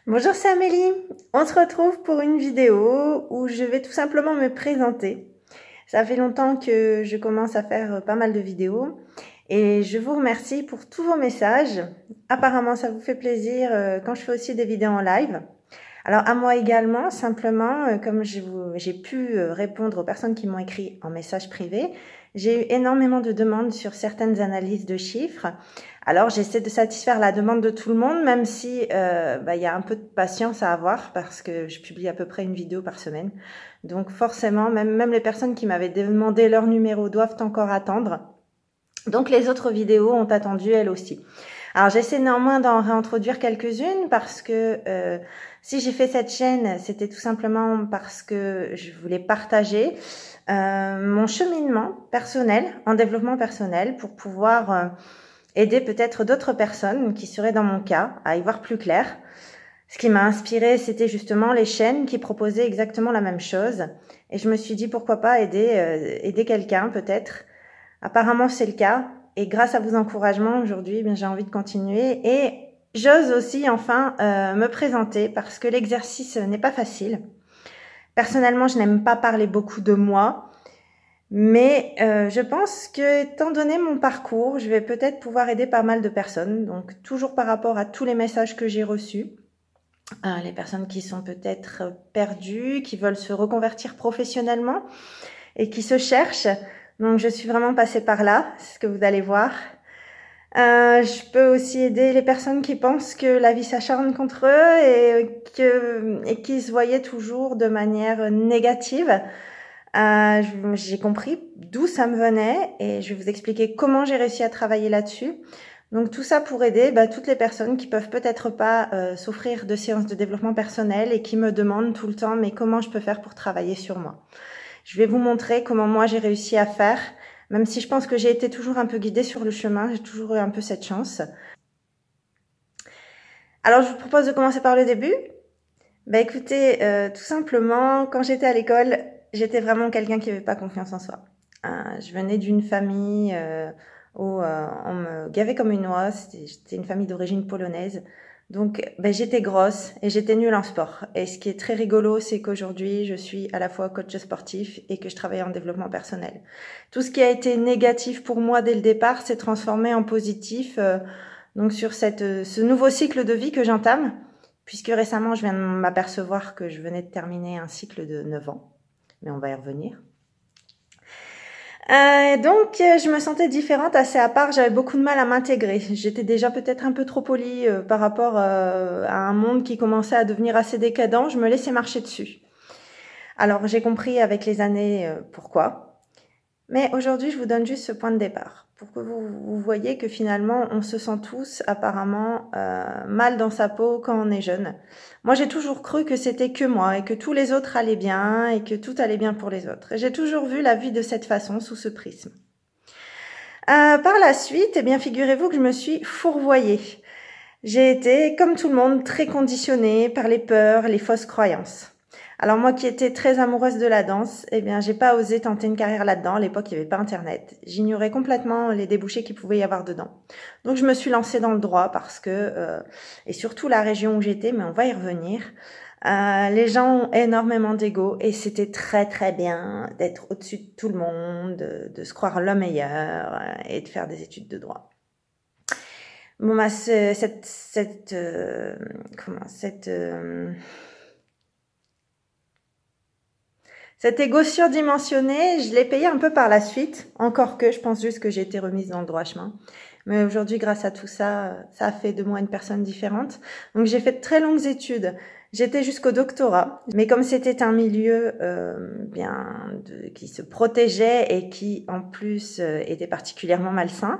Bonjour, c'est Amélie. On se retrouve pour une vidéo où je vais tout simplement me présenter. Ça fait longtemps que je commence à faire pas mal de vidéos et je vous remercie pour tous vos messages. Apparemment, ça vous fait plaisir quand je fais aussi des vidéos en live. Alors à moi également, simplement, comme j'ai pu répondre aux personnes qui m'ont écrit en message privé, j'ai eu énormément de demandes sur certaines analyses de chiffres. Alors j'essaie de satisfaire la demande de tout le monde, même si y a un peu de patience à avoir parce que je publie à peu près une vidéo par semaine. Donc forcément, même les personnes qui m'avaient demandé leur numéro doivent encore attendre. Donc les autres vidéos ont attendu elles aussi. Alors j'essaie néanmoins d'en réintroduire quelques-unes parce que si j'ai fait cette chaîne, c'était tout simplement parce que je voulais partager mon cheminement personnel, en développement personnel, pour pouvoir aider peut-être d'autres personnes qui seraient dans mon cas à y voir plus clair. Ce qui m'a inspiré, c'était justement les chaînes qui proposaient exactement la même chose. Et je me suis dit pourquoi pas aider quelqu'un peut-être. Apparemment c'est le cas. Et grâce à vos encouragements aujourd'hui, j'ai envie de continuer. Et j'ose aussi enfin me présenter parce que l'exercice n'est pas facile. Personnellement, je n'aime pas parler beaucoup de moi. Mais je pense que, étant donné mon parcours, je vais peut-être pouvoir aider pas mal de personnes. Donc, toujours par rapport à tous les messages que j'ai reçus. Les personnes qui sont peut-être perdues, qui veulent se reconvertir professionnellement et qui se cherchent. Donc, je suis vraiment passée par là, c'est ce que vous allez voir. Je peux aussi aider les personnes qui pensent que la vie s'acharne contre eux et qui se voyaient toujours de manière négative. J'ai compris d'où ça me venait et je vais vous expliquer comment j'ai réussi à travailler là-dessus. Donc tout ça pour aider toutes les personnes qui peuvent peut-être pas s'offrir de séances de développement personnel et qui me demandent tout le temps mais comment je peux faire pour travailler sur moi. Je vais vous montrer comment moi j'ai réussi à faire, même si je pense que j'ai été toujours un peu guidée sur le chemin, j'ai toujours eu un peu cette chance. Alors je vous propose de commencer par le début. Écoutez, tout simplement, quand j'étais à l'école, j'étais vraiment quelqu'un qui n'avait pas confiance en soi. Je venais d'une famille où on me gavait comme une oie. C'était une famille d'origine polonaise. Donc, j'étais grosse et j'étais nulle en sport. Et ce qui est très rigolo, c'est qu'aujourd'hui, je suis à la fois coach sportif et que je travaille en développement personnel. Tout ce qui a été négatif pour moi dès le départ s'est transformé en positif. Donc, sur ce nouveau cycle de vie que j'entame, puisque récemment, je viens de m'apercevoir que je venais de terminer un cycle de 9 ans. Mais on va y revenir. Donc, je me sentais différente, assez à part. J'avais beaucoup de mal à m'intégrer. J'étais déjà peut-être un peu trop polie par rapport à un monde qui commençait à devenir assez décadent. Je me laissais marcher dessus. Alors, j'ai compris avec les années pourquoi. Mais aujourd'hui, je vous donne juste ce point de départ pour que vous voyez que finalement, on se sent tous apparemment mal dans sa peau quand on est jeune. Moi, j'ai toujours cru que c'était que moi et que tous les autres allaient bien et que tout allait bien pour les autres. Et j'ai toujours vu la vie de cette façon, sous ce prisme. Par la suite, figurez-vous que je me suis fourvoyée. J'ai été, comme tout le monde, très conditionnée par les peurs, les fausses croyances. Alors moi qui étais très amoureuse de la danse, j'ai pas osé tenter une carrière là-dedans. À l'époque, il n'y avait pas Internet. J'ignorais complètement les débouchés qu'il pouvait y avoir dedans. Donc je me suis lancée dans le droit parce que, et surtout la région où j'étais, mais on va y revenir, les gens ont énormément d'ego et c'était très très bien d'être au-dessus de tout le monde, de se croire le meilleur et de faire des études de droit. Bon, cet ego surdimensionné, je l'ai payé un peu par la suite, encore que je pense juste que j'ai été remise dans le droit chemin. Mais aujourd'hui, grâce à tout ça, ça a fait de moi une personne différente. Donc j'ai fait de très longues études. J'étais jusqu'au doctorat, mais comme c'était un milieu qui se protégeait et qui en plus était particulièrement malsain,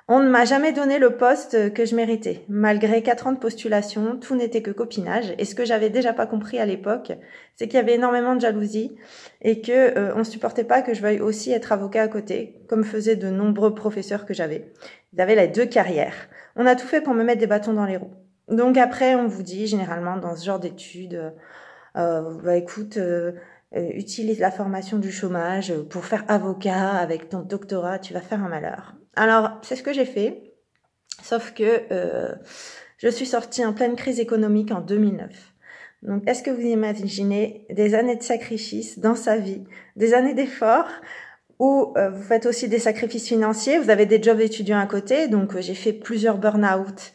on ne m'a jamais donné le poste que je méritais. Malgré 4 ans de postulation, tout n'était que copinage. Et ce que j'avais déjà pas compris à l'époque, c'est qu'il y avait énormément de jalousie et que on supportait pas que je veuille aussi être avocat à côté, comme faisaient de nombreux professeurs que j'avais. Ils avaient les 2 carrières. On a tout fait pour me mettre des bâtons dans les roues. Donc après, on vous dit généralement dans ce genre d'études, écoute, utilise la formation du chômage pour faire avocat avec ton doctorat, tu vas faire un malheur. Alors, c'est ce que j'ai fait, sauf que Je suis sortie en pleine crise économique en 2009. Donc, est-ce que vous imaginez des années de sacrifices dans sa vie, des années d'efforts où vous faites aussi des sacrifices financiers, vous avez des jobs étudiants à côté, donc j'ai fait plusieurs burn-out.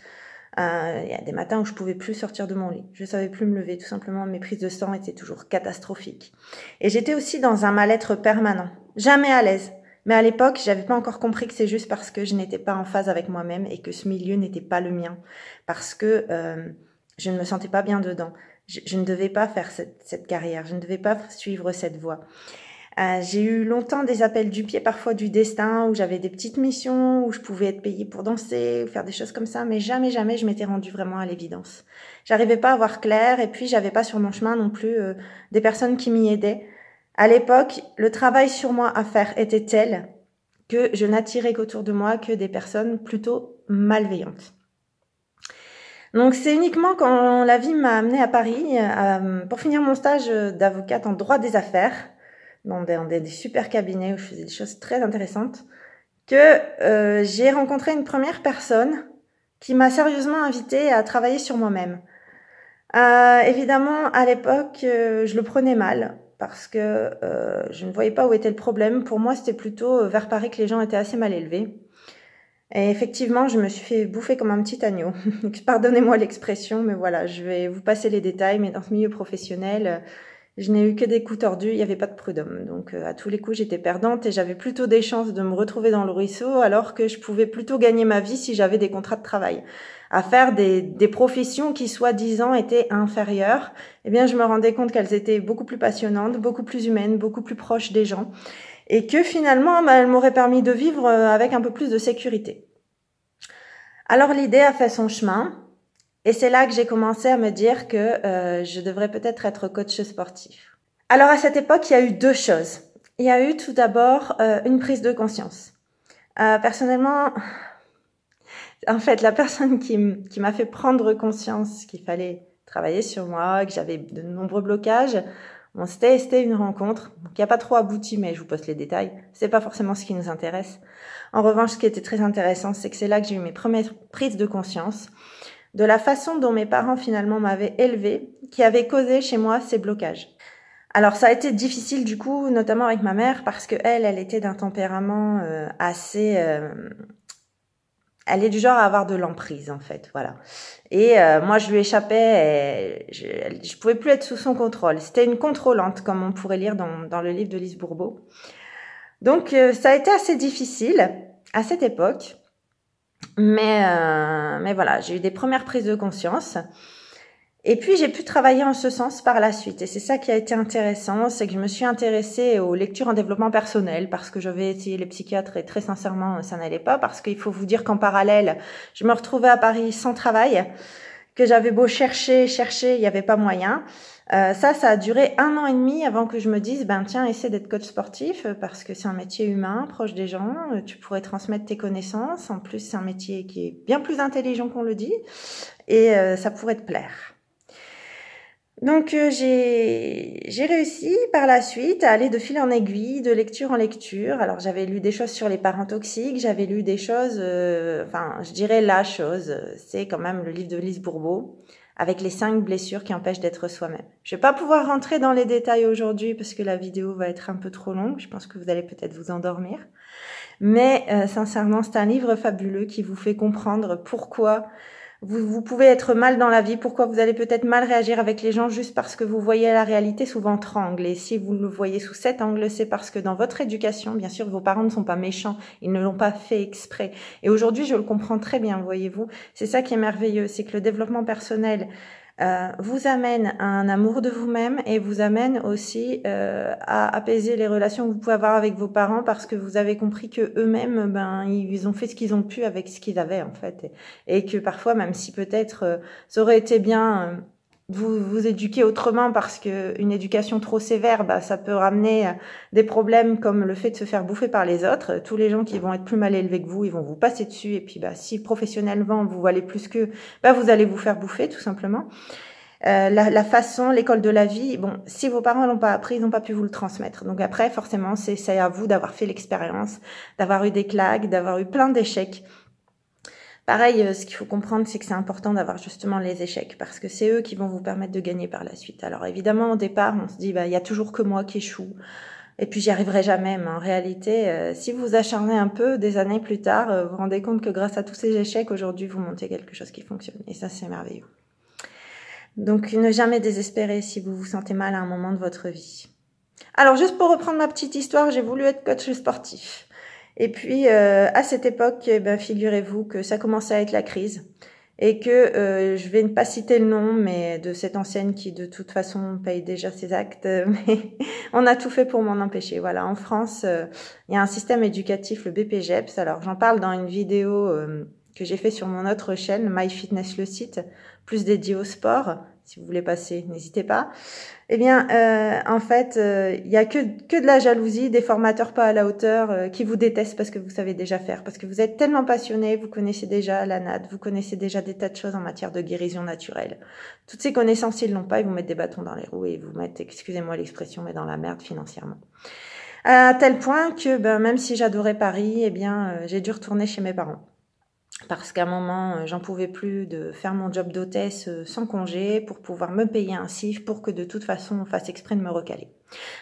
Il y a des matins où je pouvais plus sortir de mon lit, je savais plus me lever, tout simplement, mes prises de sang étaient toujours catastrophiques. Et j'étais aussi dans un mal-être permanent, jamais à l'aise. Mais à l'époque, j'avais pas encore compris que c'est juste parce que je n'étais pas en phase avec moi-même et que ce milieu n'était pas le mien, parce que je ne me sentais pas bien dedans. Je ne devais pas faire cette carrière, je ne devais pas suivre cette voie. J'ai eu longtemps des appels du pied, parfois du destin, où j'avais des petites missions, où je pouvais être payée pour danser, ou faire des choses comme ça, mais jamais je m'étais rendue vraiment à l'évidence. J'arrivais pas à voir clair, et puis j'avais pas sur mon chemin non plus des personnes qui m'y aidaient. À l'époque, le travail sur moi à faire était tel que je n'attirais qu'autour de moi que des personnes plutôt malveillantes. Donc c'est uniquement quand la vie m'a amenée à Paris pour finir mon stage d'avocate en droit des affaires, dans des super cabinets où je faisais des choses très intéressantes, que j'ai rencontré une première personne qui m'a sérieusement invitée à travailler sur moi-même. Évidemment, à l'époque, je le prenais mal parce que je ne voyais pas où était le problème. Pour moi, c'était plutôt vers Paris que les gens étaient assez mal élevés. Et effectivement, je me suis fait bouffer comme un petit agneau. Pardonnez-moi l'expression, mais voilà, je vais vous passer les détails. Mais dans ce milieu professionnel, je n'ai eu que des coups tordus, il n'y avait pas de prud'homme. Donc à tous les coups, j'étais perdante et j'avais plutôt des chances de me retrouver dans le ruisseau, alors que je pouvais plutôt gagner ma vie si j'avais des contrats de travail. À faire des professions qui, soi-disant, étaient inférieures, eh bien, je me rendais compte qu'elles étaient beaucoup plus passionnantes, beaucoup plus humaines, beaucoup plus proches des gens. Et que finalement, elles m'auraient permis de vivre avec un peu plus de sécurité. Alors l'idée a fait son chemin, et c'est là que j'ai commencé à me dire que je devrais peut-être être coach sportif. Alors à cette époque, il y a eu deux choses. Il y a eu tout d'abord une prise de conscience. Personnellement, en fait, la personne qui m'a fait prendre conscience qu'il fallait travailler sur moi, que j'avais de nombreux blocages, bon, c'était une rencontre qui n'a pas trop abouti, mais je vous poste les détails. C'est pas forcément ce qui nous intéresse. En revanche, ce qui était très intéressant, c'est que c'est là que j'ai eu mes premières prises de conscience de la façon dont mes parents finalement m'avaient élevée, qui avait causé chez moi ces blocages. Alors ça a été difficile du coup, notamment avec ma mère, parce que elle était d'un tempérament assez... elle est du genre à avoir de l'emprise en fait, voilà. Et moi je lui échappais, et je pouvais plus être sous son contrôle. C'était une contrôlante, comme on pourrait lire dans le livre de Lise Bourbeau. Donc ça a été assez difficile à cette époque, mais voilà, j'ai eu des premières prises de conscience. Et puis j'ai pu travailler en ce sens par la suite. Et c'est ça qui a été intéressant, c'est que je me suis intéressée aux lectures en développement personnel parce que j'avais essayé les psychiatres et très sincèrement ça n'allait pas, parce qu'il faut vous dire qu'en parallèle, je me retrouvais à Paris sans travail, que j'avais beau chercher, il n'y avait pas moyen. Ça a duré 1 an et demi avant que je me dise, ben tiens, essaie d'être coach sportif parce que c'est un métier humain, proche des gens, tu pourrais transmettre tes connaissances. En plus, c'est un métier qui est bien plus intelligent qu'on le dit et ça pourrait te plaire. Donc j'ai réussi par la suite à aller de fil en aiguille, de lecture en lecture. Alors j'avais lu des choses sur les parents toxiques, j'avais lu des choses, je dirais la chose, c'est quand même le livre de Lise Bourbeau, avec les 5 blessures qui empêchent d'être soi-même. Je vais pas pouvoir rentrer dans les détails aujourd'hui parce que la vidéo va être un peu trop longue, je pense que vous allez peut-être vous endormir. Mais sincèrement, c'est un livre fabuleux qui vous fait comprendre pourquoi vous pouvez être mal dans la vie, pourquoi vous allez peut-être mal réagir avec les gens juste parce que vous voyez la réalité sous votre angle. Et si vous le voyez sous cet angle, c'est parce que dans votre éducation, bien sûr, vos parents ne sont pas méchants, ils ne l'ont pas fait exprès. Et aujourd'hui, je le comprends très bien, voyez-vous. C'est ça qui est merveilleux, c'est que le développement personnel vous amène à un amour de vous-même et vous amène aussi à apaiser les relations que vous pouvez avoir avec vos parents parce que vous avez compris que eux-mêmes, ils ont fait ce qu'ils ont pu avec ce qu'ils avaient en fait, et que parfois, même si peut-être ça aurait été bien vous éduquer autrement parce que une éducation trop sévère, ça peut ramener des problèmes comme le fait de se faire bouffer par les autres. Tous les gens qui vont être plus mal élevés que vous, ils vont vous passer dessus. Et puis, si professionnellement vous valez plus qu'eux, vous allez vous faire bouffer tout simplement. La façon, l'école de la vie, bon, si vos parents l'ont pas appris, ils n'ont pas pu vous le transmettre. Donc après, forcément, c'est à vous d'avoir fait l'expérience, d'avoir eu des claques, d'avoir eu plein d'échecs. Pareil, ce qu'il faut comprendre, c'est que c'est important d'avoir justement les échecs, parce que c'est eux qui vont vous permettre de gagner par la suite. Alors évidemment, au départ, on se dit, il y a toujours que moi qui échoue, et puis j'y arriverai jamais. Mais en réalité, si vous vous acharnez un peu, des années plus tard, vous vous rendez compte que grâce à tous ces échecs, aujourd'hui, vous montez quelque chose qui fonctionne. Et ça, c'est merveilleux. Donc, ne jamais désespérer si vous vous sentez mal à un moment de votre vie. Alors, juste pour reprendre ma petite histoire, j'ai voulu être coach sportif. Et puis, à cette époque, figurez-vous que ça commençait à être la crise. Et que, je vais ne pas citer le nom, mais de cette enseigne qui, de toute façon, paye déjà ses actes. Mais on a tout fait pour m'en empêcher. Voilà, en France, il y a un système éducatif, le BPGEPS. Alors, j'en parle dans une vidéo que j'ai fait sur mon autre chaîne, MyFitness le site, plus dédié au sport. Si vous voulez passer, n'hésitez pas. Eh bien, en fait, il y a que de la jalousie, des formateurs pas à la hauteur qui vous détestent parce que vous savez déjà faire, parce que vous êtes tellement passionné, vous connaissez déjà la NAD, vous connaissez déjà des tas de choses en matière de guérison naturelle. Toutes ces connaissances, ils l'ont pas, ils vous mettent des bâtons dans les roues et ils vous mettent, excusez-moi l'expression, mais dans la merde financièrement. À tel point que, même si j'adorais Paris, j'ai dû retourner chez mes parents. Parce qu'à un moment, j'en pouvais plus de faire mon job d'hôtesse sans congé pour pouvoir me payer un CIF pour que de toute façon on fasse exprès de me recaler.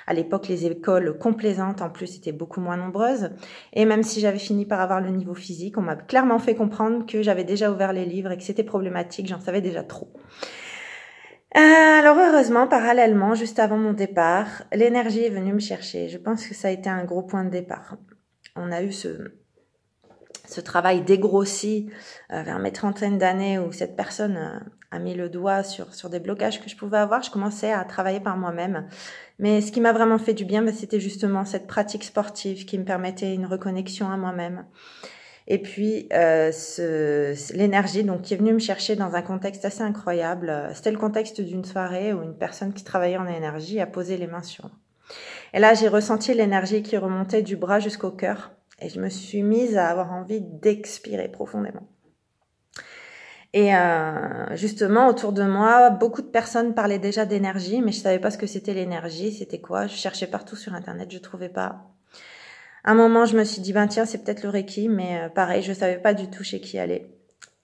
À l'époque, les écoles complaisantes en plus étaient beaucoup moins nombreuses. Et même si j'avais fini par avoir le niveau physique, on m'a clairement fait comprendre que j'avais déjà ouvert les livres et que c'était problématique, j'en savais déjà trop. Alors heureusement, parallèlement, juste avant mon départ, l'énergie est venue me chercher. Je pense que ça a été un gros point de départ. On a eu ce travail dégrossi vers mes trentaines d'années où cette personne a mis le doigt sur des blocages que je pouvais avoir. Je commençais à travailler par moi-même. Mais ce qui m'a vraiment fait du bien, c'était justement cette pratique sportive qui me permettait une reconnexion à moi-même. Et puis, l'énergie donc qui est venue me chercher dans un contexte assez incroyable. C'était le contexte d'une soirée où une personne qui travaillait en énergie a posé les mains sur moi. Et là, j'ai ressenti l'énergie qui remontait du bras jusqu'au cœur. Et je me suis mise à avoir envie d'expirer profondément. Et justement, autour de moi, beaucoup de personnes parlaient déjà d'énergie, mais je savais pas ce que c'était l'énergie, c'était quoi. Je cherchais partout sur Internet, je trouvais pas. À un moment, je me suis dit, tiens, c'est peut-être le Reiki, mais pareil, je savais pas du tout chez qui aller.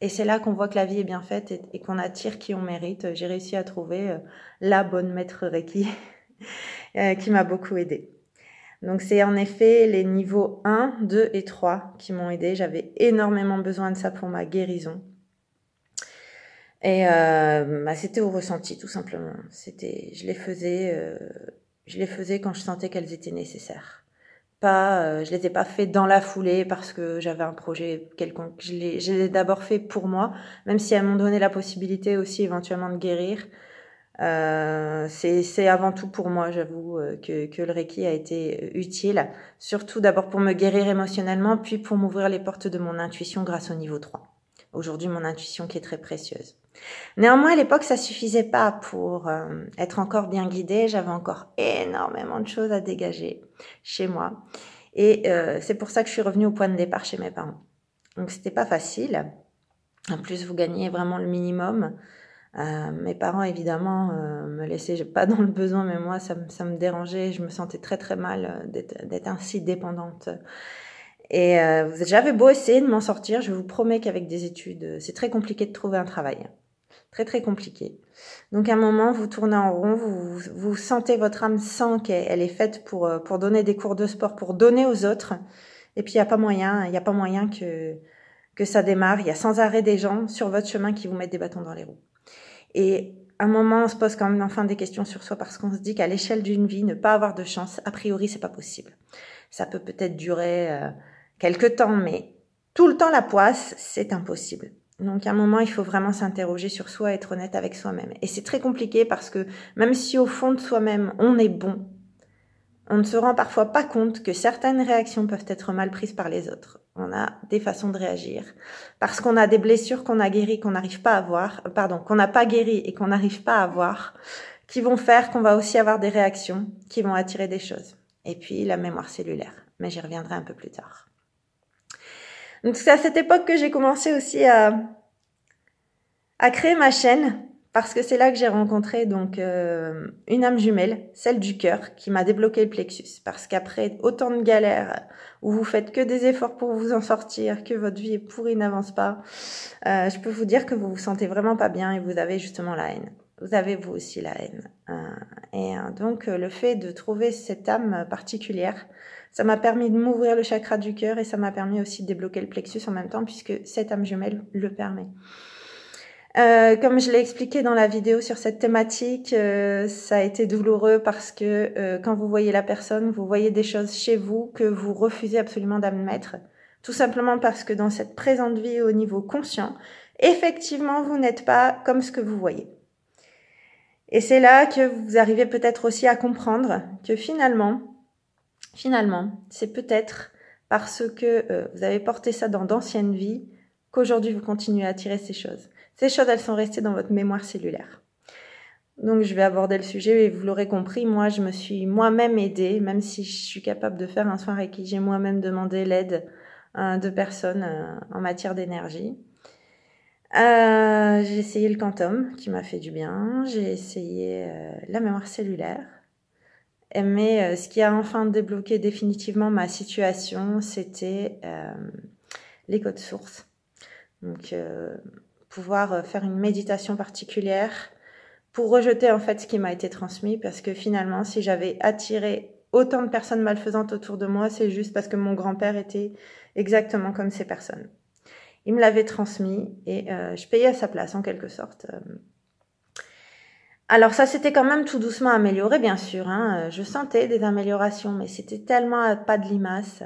Et c'est là qu'on voit que la vie est bien faite et qu'on attire qui on mérite. J'ai réussi à trouver la bonne maître Reiki qui m'a beaucoup aidée. Donc, c'est en effet les niveaux 1, 2 et 3 qui m'ont aidée. J'avais énormément besoin de ça pour ma guérison. Et c'était au ressenti, tout simplement. Je les faisais quand je sentais qu'elles étaient nécessaires. Je les ai pas fait dans la foulée parce que j'avais un projet quelconque. Je l'ai d'abord fait pour moi, même si elles m'ont donné la possibilité aussi éventuellement de guérir. C'est avant tout pour moi, j'avoue, que le Reiki a été utile, surtout d'abord pour me guérir émotionnellement, puis pour m'ouvrir les portes de mon intuition grâce au niveau 3. Aujourd'hui, mon intuition qui est très précieuse. Néanmoins, à l'époque, ça suffisait pas pour être encore bien guidée. J'avais encore énormément de choses à dégager chez moi. Et c'est pour ça que je suis revenue au point de départ chez mes parents. Donc, c'était pas facile. En plus, vous gagnez vraiment le minimum. Mes parents, évidemment, me laissaient pas dans le besoin, mais moi, ça me dérangeait. Je me sentais très, très mal d'être ainsi dépendante. Et j'avais beau essayer de m'en sortir, je vous promets qu'avec des études, c'est très compliqué de trouver un travail. Très, très compliqué. Donc, à un moment, vous tournez en rond, vous sentez votre âme sent qu'elle est faite pour donner des cours de sport, pour donner aux autres. Et puis, il n'y a pas moyen que ça démarre. Il y a sans arrêt des gens sur votre chemin qui vous mettent des bâtons dans les roues. Et à un moment, on se pose quand même enfin des questions sur soi parce qu'on se dit qu'à l'échelle d'une vie, ne pas avoir de chance, a priori, c'est pas possible. Ça peut peut-être durer quelque temps, mais tout le temps la poisse, c'est impossible. Donc à un moment, il faut vraiment s'interroger sur soi, être honnête avec soi-même. Et c'est très compliqué parce que même si au fond de soi-même, on est bon, on ne se rend parfois pas compte que certaines réactions peuvent être mal prises par les autres. On a des façons de réagir parce qu'on a des blessures qu'on a guéries, qu'on n'arrive pas à voir, qu'on n'a pas guéries et qu'on n'arrive pas à voir, qui vont faire qu'on va aussi avoir des réactions qui vont attirer des choses. Et puis la mémoire cellulaire, mais j'y reviendrai un peu plus tard. Donc c'est à cette époque que j'ai commencé aussi à créer ma chaîne parce que c'est là que j'ai rencontré donc une âme jumelle, celle du cœur, qui m'a débloqué le plexus. Parce qu'après autant de galères, où vous faites que des efforts pour vous en sortir, que votre vie est pourrie, n'avance pas, je peux vous dire que vous vous sentez vraiment pas bien et vous avez justement la haine. Vous avez vous aussi la haine. Donc le fait de trouver cette âme particulière, ça m'a permis de m'ouvrir le chakra du cœur et ça m'a permis aussi de débloquer le plexus en même temps puisque cette âme jumelle le permet. Comme je l'ai expliqué dans la vidéo sur cette thématique, ça a été douloureux parce que quand vous voyez la personne, vous voyez des choses chez vous que vous refusez absolument d'admettre. Tout simplement parce que dans cette présente vie au niveau conscient, effectivement, vous n'êtes pas comme ce que vous voyez. Et c'est là que vous arrivez peut-être aussi à comprendre que finalement, c'est peut-être parce que vous avez porté ça dans d'anciennes vies qu'aujourd'hui vous continuez à attirer ces choses. Ces choses, elles sont restées dans votre mémoire cellulaire. Donc je vais aborder le sujet et vous l'aurez compris, moi je me suis moi-même aidée, même si je suis capable de faire un soin Reiki, j'ai moi-même demandé l'aide de personnes en matière d'énergie. J'ai essayé le quantum qui m'a fait du bien, j'ai essayé la mémoire cellulaire, mais ce qui a enfin débloqué définitivement ma situation, c'était les codes sources. Donc pouvoir faire une méditation particulière pour rejeter en fait ce qui m'a été transmis, parce que finalement si j'avais attiré autant de personnes malfaisantes autour de moi, c'est juste parce que mon grand-père était exactement comme ces personnes. Il me l'avait transmis et je payais à sa place en quelque sorte. Alors ça s'était quand même tout doucement amélioré bien sûr, hein. Je sentais des améliorations, mais c'était tellement à pas de limace.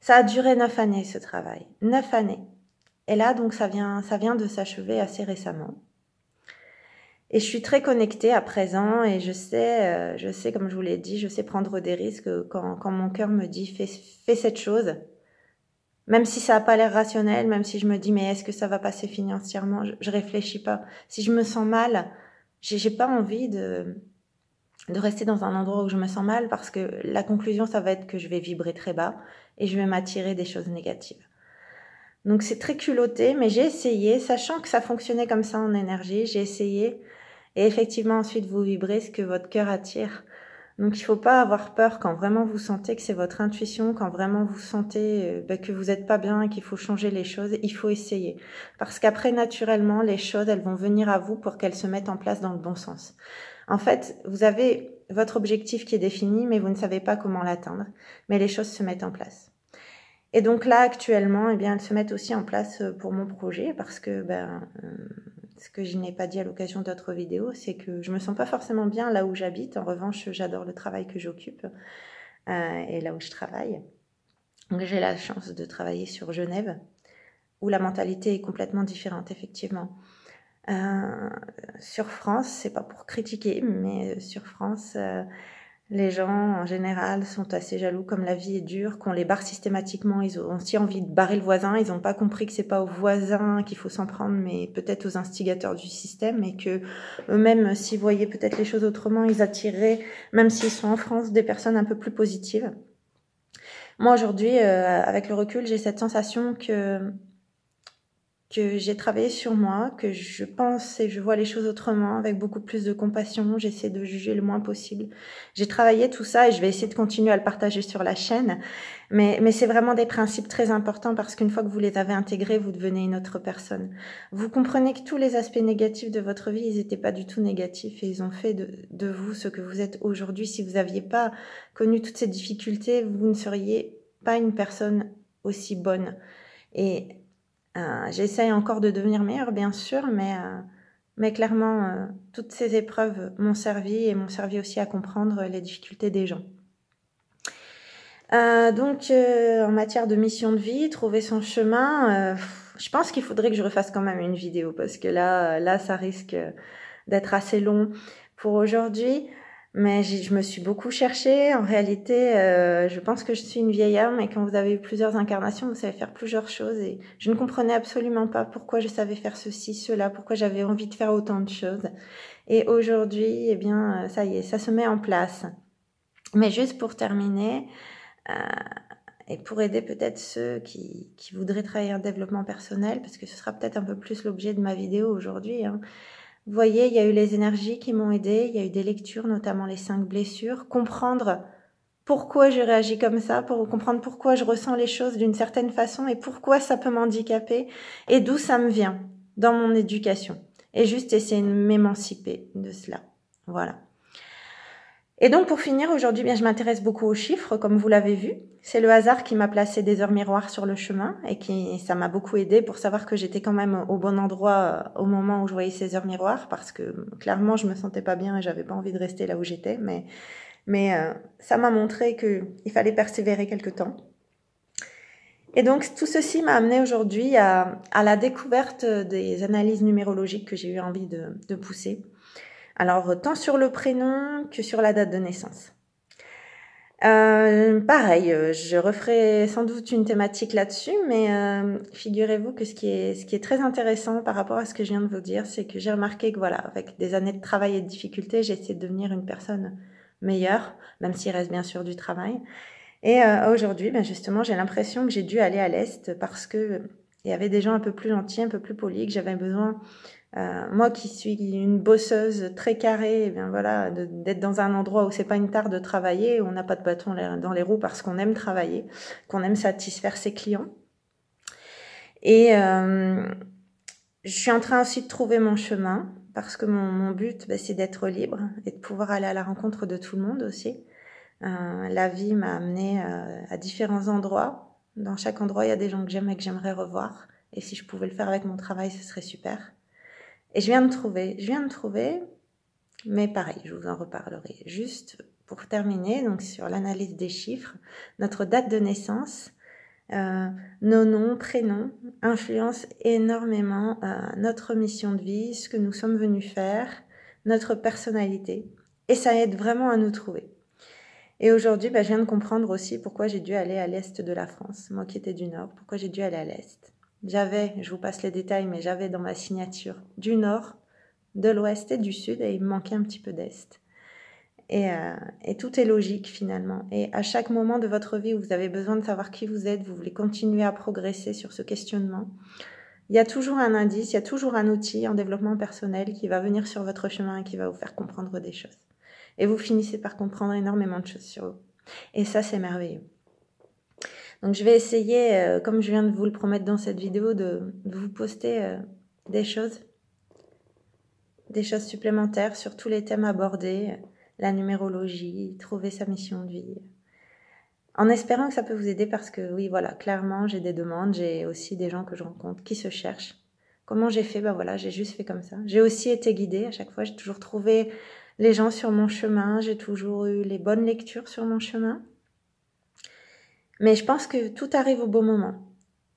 Ça a duré 9 années ce travail, 9 années. Et là donc ça vient de s'achever assez récemment. Et je suis très connectée à présent et je sais comme je vous l'ai dit, je sais prendre des risques quand mon cœur me dit fais cette chose. Même si ça n'a pas l'air rationnel, même si je me dis mais est-ce que ça va passer financièrement, je réfléchis pas. Si je me sens mal, j'ai pas envie de rester dans un endroit où je me sens mal parce que la conclusion ça va être que je vais vibrer très bas et je vais m'attirer des choses négatives. Donc c'est très culotté, mais j'ai essayé, sachant que ça fonctionnait comme ça en énergie, j'ai essayé et effectivement ensuite vous vibrez ce que votre cœur attire. Donc il faut pas avoir peur quand vraiment vous sentez que c'est votre intuition, quand vraiment vous sentez que vous n'êtes pas bien et qu'il faut changer les choses, il faut essayer. Parce qu'après naturellement les choses elles vont venir à vous pour qu'elles se mettent en place dans le bon sens. En fait vous avez votre objectif qui est défini mais vous ne savez pas comment l'atteindre, mais les choses se mettent en place. Et donc là actuellement eh bien elles se mettent aussi en place pour mon projet parce que ce que je n'ai pas dit à l'occasion d'autres vidéos, c'est que je me sens pas forcément bien là où j'habite. En revanche, j'adore le travail que j'occupe et là où je travaille. Donc j'ai la chance de travailler sur Genève, où la mentalité est complètement différente, effectivement. Sur France, c'est pas pour critiquer, mais sur France, les gens en général sont assez jaloux, comme la vie est dure, qu'on les barre systématiquement. Ils ont aussi envie de barrer le voisin. Ils n'ont pas compris que c'est pas aux voisins qu'il faut s'en prendre, mais peut-être aux instigateurs du système, et que eux-mêmes, s'ils voyaient peut-être les choses autrement, ils attireraient, même s'ils sont en France, des personnes un peu plus positives. Moi aujourd'hui, avec le recul, j'ai cette sensation que j'ai travaillé sur moi, que je pense et je vois les choses autrement, avec beaucoup plus de compassion, j'essaie de juger le moins possible. J'ai travaillé tout ça et je vais essayer de continuer à le partager sur la chaîne, mais c'est vraiment des principes très importants parce qu'une fois que vous les avez intégrés, vous devenez une autre personne. Vous comprenez que tous les aspects négatifs de votre vie, ils n'étaient pas du tout négatifs et ils ont fait de vous ce que vous êtes aujourd'hui. Si vous n'aviez pas connu toutes ces difficultés, vous ne seriez pas une personne aussi bonne. Et j'essaye encore de devenir meilleure, bien sûr, mais clairement, toutes ces épreuves m'ont servi et m'ont servi aussi à comprendre les difficultés des gens. Donc, en matière de mission de vie, trouver son chemin, je pense qu'il faudrait que je refasse quand même une vidéo parce que là, ça risque d'être assez long pour aujourd'hui. Mais je me suis beaucoup cherchée. En réalité, je pense que je suis une vieille âme et quand vous avez eu plusieurs incarnations, vous savez faire plusieurs choses. Et je ne comprenais absolument pas pourquoi je savais faire ceci, cela, pourquoi j'avais envie de faire autant de choses. Et aujourd'hui, eh bien, ça y est, ça se met en place. Mais juste pour terminer, et pour aider peut-être ceux qui voudraient travailler en développement personnel, parce que ce sera peut-être un peu plus l'objet de ma vidéo aujourd'hui, hein. Vous voyez, il y a eu les énergies qui m'ont aidée, il y a eu des lectures, notamment les 5 blessures, comprendre pourquoi je réagis comme ça, pour comprendre pourquoi je ressens les choses d'une certaine façon et pourquoi ça peut m'handicaper et d'où ça me vient dans mon éducation. Et juste essayer de m'émanciper de cela. Voilà. Et donc pour finir, aujourd'hui, bien, je m'intéresse beaucoup aux chiffres, comme vous l'avez vu. C'est le hasard qui m'a placé des heures miroirs sur le chemin et ça m'a beaucoup aidé pour savoir que j'étais quand même au bon endroit au moment où je voyais ces heures miroirs, parce que clairement je me sentais pas bien et j'avais pas envie de rester là où j'étais, mais ça m'a montré qu'il fallait persévérer quelque temps. Et donc tout ceci m'a amené aujourd'hui à la découverte des analyses numérologiques que j'ai eu envie de pousser. Alors, tant sur le prénom que sur la date de naissance. Pareil, je referai sans doute une thématique là-dessus, mais figurez-vous que ce qui est très intéressant par rapport à ce que je viens de vous dire, c'est que j'ai remarqué que voilà, avec des années de travail et de difficultés, j'ai essayé de devenir une personne meilleure, même s'il reste bien sûr du travail. Et aujourd'hui, ben justement, j'ai l'impression que j'ai dû aller à l'Est parce que il y avait des gens un peu plus gentils, un peu plus polis, que j'avais besoin... moi qui suis une bosseuse très carrée, eh bien voilà, d'être dans un endroit où c'est pas une tare de travailler, où on n'a pas de bâton dans les roues parce qu'on aime travailler, qu'on aime satisfaire ses clients. Et je suis en train aussi de trouver mon chemin parce que mon but, ben, c'est d'être libre et de pouvoir aller à la rencontre de tout le monde aussi. La vie m'a amenée à différents endroits. Dans chaque endroit, il y a des gens que j'aime et que j'aimerais revoir. Et si je pouvais le faire avec mon travail, ce serait super. Et je viens de trouver, mais pareil, je vous en reparlerai. Juste pour terminer, donc sur l'analyse des chiffres, notre date de naissance, nos noms, prénoms, influencent énormément notre mission de vie, ce que nous sommes venus faire, notre personnalité. Et ça aide vraiment à nous trouver. Et aujourd'hui, je viens de comprendre aussi pourquoi j'ai dû aller à l'est de la France, moi qui étais du nord, pourquoi j'ai dû aller à l'est. Je vous passe les détails, mais j'avais dans ma signature du nord, de l'ouest et du sud, et il me manquait un petit peu d'est. Et tout est logique finalement. Et à chaque moment de votre vie où vous avez besoin de savoir qui vous êtes, vous voulez continuer à progresser sur ce questionnement, il y a toujours un indice, il y a toujours un outil en développement personnel qui va venir sur votre chemin et qui va vous faire comprendre des choses. Et vous finissez par comprendre énormément de choses sur vous. Et ça, c'est merveilleux. Donc, je vais essayer, comme je viens de vous le promettre dans cette vidéo, de vous poster des choses supplémentaires sur tous les thèmes abordés, la numérologie, trouver sa mission de vie. En espérant que ça peut vous aider parce que, oui, voilà, clairement, j'ai des demandes, j'ai aussi des gens que je rencontre qui se cherchent. Comment j'ai fait? Ben voilà, j'ai juste fait comme ça. J'ai aussi été guidée à chaque fois, j'ai toujours trouvé les gens sur mon chemin, j'ai toujours eu les bonnes lectures sur mon chemin. Mais je pense que tout arrive au bon moment.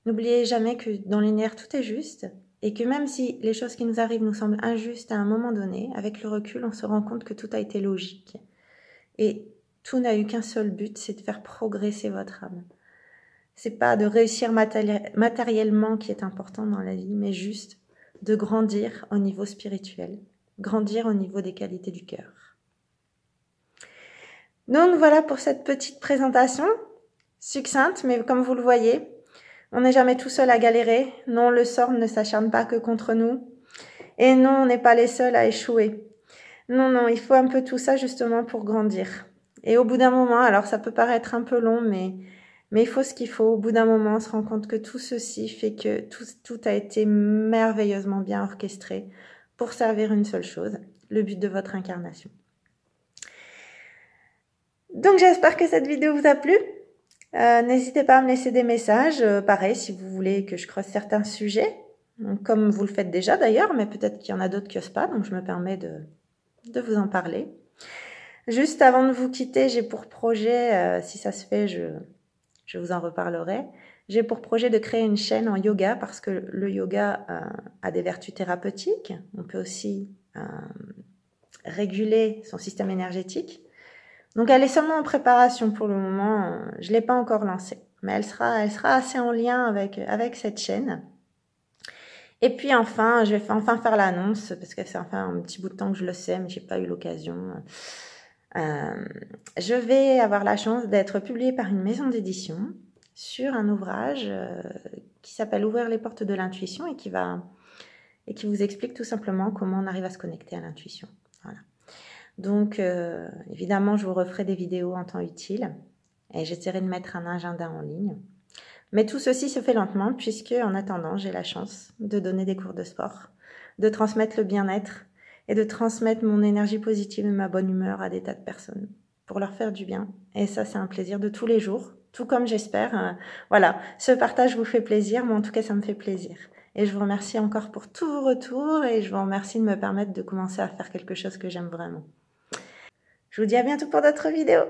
N'oubliez jamais que dans l'univers, tout est juste et que même si les choses qui nous arrivent nous semblent injustes à un moment donné, avec le recul, on se rend compte que tout a été logique. Et tout n'a eu qu'un seul but, c'est de faire progresser votre âme. C'est pas de réussir matériellement qui est important dans la vie, mais juste de grandir au niveau spirituel, grandir au niveau des qualités du cœur. Donc voilà pour cette petite présentation. Succincte, mais comme vous le voyez, on n'est jamais tout seul à galérer. Non, le sort ne s'acharne pas que contre nous. Et non, on n'est pas les seuls à échouer. Non, il faut un peu tout ça justement pour grandir. Et au bout d'un moment, alors ça peut paraître un peu long, mais il faut ce qu'il faut. Au bout d'un moment, on se rend compte que tout ceci fait que tout a été merveilleusement bien orchestré pour servir une seule chose, le but de votre incarnation. Donc j'espère que cette vidéo vous a plu. N'hésitez pas à me laisser des messages, pareil si vous voulez que je creuse certains sujets, donc, comme vous le faites déjà d'ailleurs, mais peut-être qu'il y en a d'autres qui n'osent pas, donc je me permets de vous en parler. Juste avant de vous quitter, j'ai pour projet, si ça se fait, je vous en reparlerai, j'ai pour projet de créer une chaîne en yoga parce que le yoga a des vertus thérapeutiques, on peut aussi réguler son système énergétique. Donc elle est seulement en préparation pour le moment, je ne l'ai pas encore lancée, mais elle sera assez en lien avec cette chaîne. Et puis enfin, je vais enfin faire l'annonce, parce que ça fait un petit bout de temps que je le sais, mais j'ai pas eu l'occasion. Je vais avoir la chance d'être publiée par une maison d'édition sur un ouvrage qui s'appelle Ouvrir les portes de l'intuition et qui va et qui vous explique tout simplement comment on arrive à se connecter à l'intuition. Voilà. Donc, évidemment, je vous referai des vidéos en temps utile et j'essaierai de mettre un agenda en ligne. Mais tout ceci se fait lentement puisque, en attendant, j'ai la chance de donner des cours de sport, de transmettre le bien-être et de transmettre mon énergie positive et ma bonne humeur à des tas de personnes pour leur faire du bien. Et ça, c'est un plaisir de tous les jours, tout comme j'espère. Voilà, ce partage vous fait plaisir, mais en tout cas, ça me fait plaisir. Et je vous remercie encore pour tous vos retours et je vous remercie de me permettre de commencer à faire quelque chose que j'aime vraiment. Je vous dis à bientôt pour d'autres vidéos.